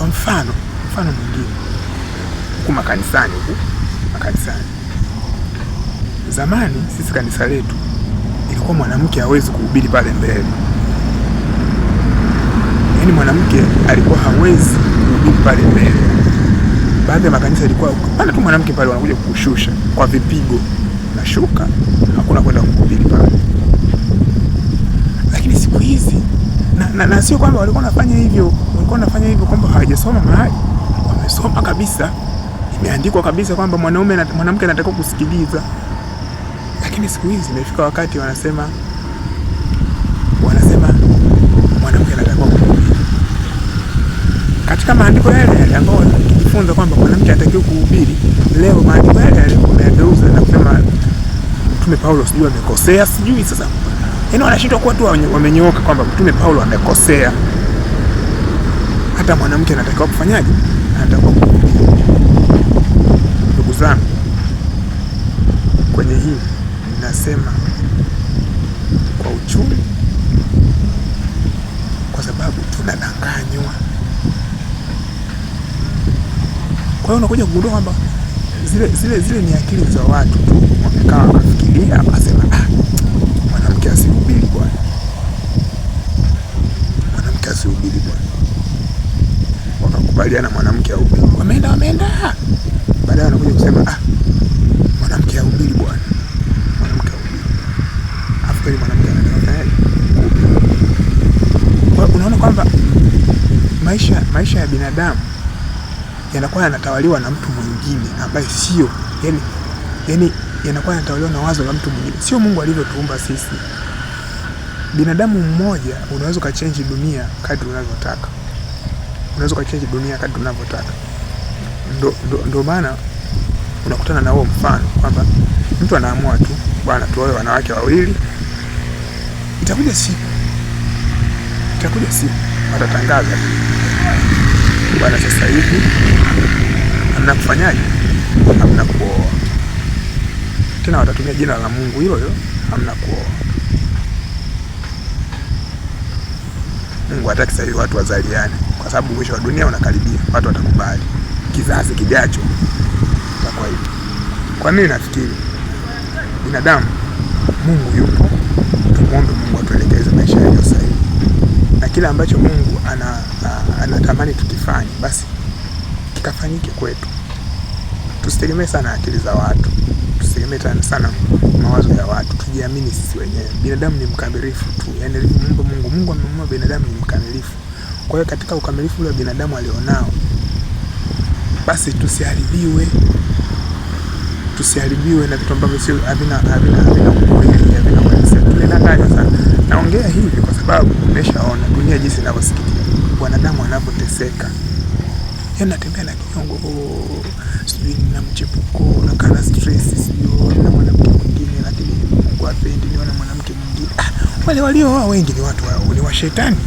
Kwa mfano mwingine huku makanisani, zamani sisi kanisa letu ilikuwa mwanamke hawezi kuhubiri pale mbele. Yaani mwanamke alikuwa hawezi kuhubiri pale mbele. Baadhi ya makanisa ilikuwa pale tu mwanamke pale wanakuja kukushusha kwa vipigo na shuka, hakuna kwenda kuhubiri pale. Lakini siku hizi na sio kwamba walikuwa wanafanya hivyo kwamba hawajasoma mahali, wamesoma kabisa. Imeandikwa kabisa kwamba mwanamke anatakiwa kusikiliza. Lakini siku hizi imefika wakati wanasema mwanamke anatakiwa kuhubiri. Katika maandiko yale ambayo tunajifunza kwamba mwanamke anatakiwa kuhubiri, leo maandiko yale yamegeuza na kusema Mtume Paulo sijui amekosea, sijui sasa. Yaani wanashindwa kuwa tu wamenyooka kwamba Mtume Paulo amekosea. Hata mwanamke anatakiwa kufanyaje? Anatakiwa kuhubiri. Ndugu zangu, kwenye hii ninasema kwa uchumi, kwa sababu tunadanganywa. Kwa hiyo unakuja kugundua kwamba zile ni akili za watu tu, wamekaa wakafikiria wakasema mwanamke asihubiri bwana. Wakakubaliana mwanamke ahubiri. Wameenda. Baadaye wanakuja kusema mwanamke ahubiri bwana. Afikiri mwanamke anafanya kuhubiri. Kwa unaona kwamba maisha ya binadamu yanakuwa yanatawaliwa na mtu mwingine ambaye sio, yani yanakuwa yanatawaliwa na wazo la mtu mwingine. Sio Mungu alivyotuumba sisi. Binadamu mmoja unaweza ukachange dunia kadri unavyotaka. Ndio maana unakutana na huo mfano kwamba mtu anaamua tu, bwana tuoe wanawake wawili. Itakuja siku watatangaza bwana, sasa hivi hamna kufanyaje, hamna kuoa tena. Watatumia jina la Mungu hilo, hamna kuoa. Mungu hataki sasa hivi watu wazaliane, kwa sababu mwisho wa dunia unakaribia. Watu watakubali, kizazi kijacho itakuwa hivyo. Kwa nini nafikiri binadamu, Mungu yupo, tumuombe Mungu atuelekeze maisha yaliyo sahihi, na kila ambacho Mungu anatamani tukifanye basi kikafanyike kwetu. Tusitegemee sana akili za watu, tusitegemee sana mawazo ya watu, tujiamini sisi wenyewe. Binadamu ni mkamilifu tu, yaani Mungu amemuumba binadamu ni mkamilifu. Kwa hiyo katika ukamilifu ule binadamu alionao, basi tusiharibiwe na vitu ambavyo sio havina ukweli, havina uhalisia. Tunadanganywa sana. Naongea hivi kwa sababu nimeshaona dunia jinsi inavyosikitika, wanadamu wanavyoteseka. Yaani natembea na kinyongo, sijui nina mchepuko, na kana stress, sijui na mwanamke mwingine, lakini Mungu hapendi nione mwanamke mwingine. Wale walio wengi ni watu wao, ni washetani.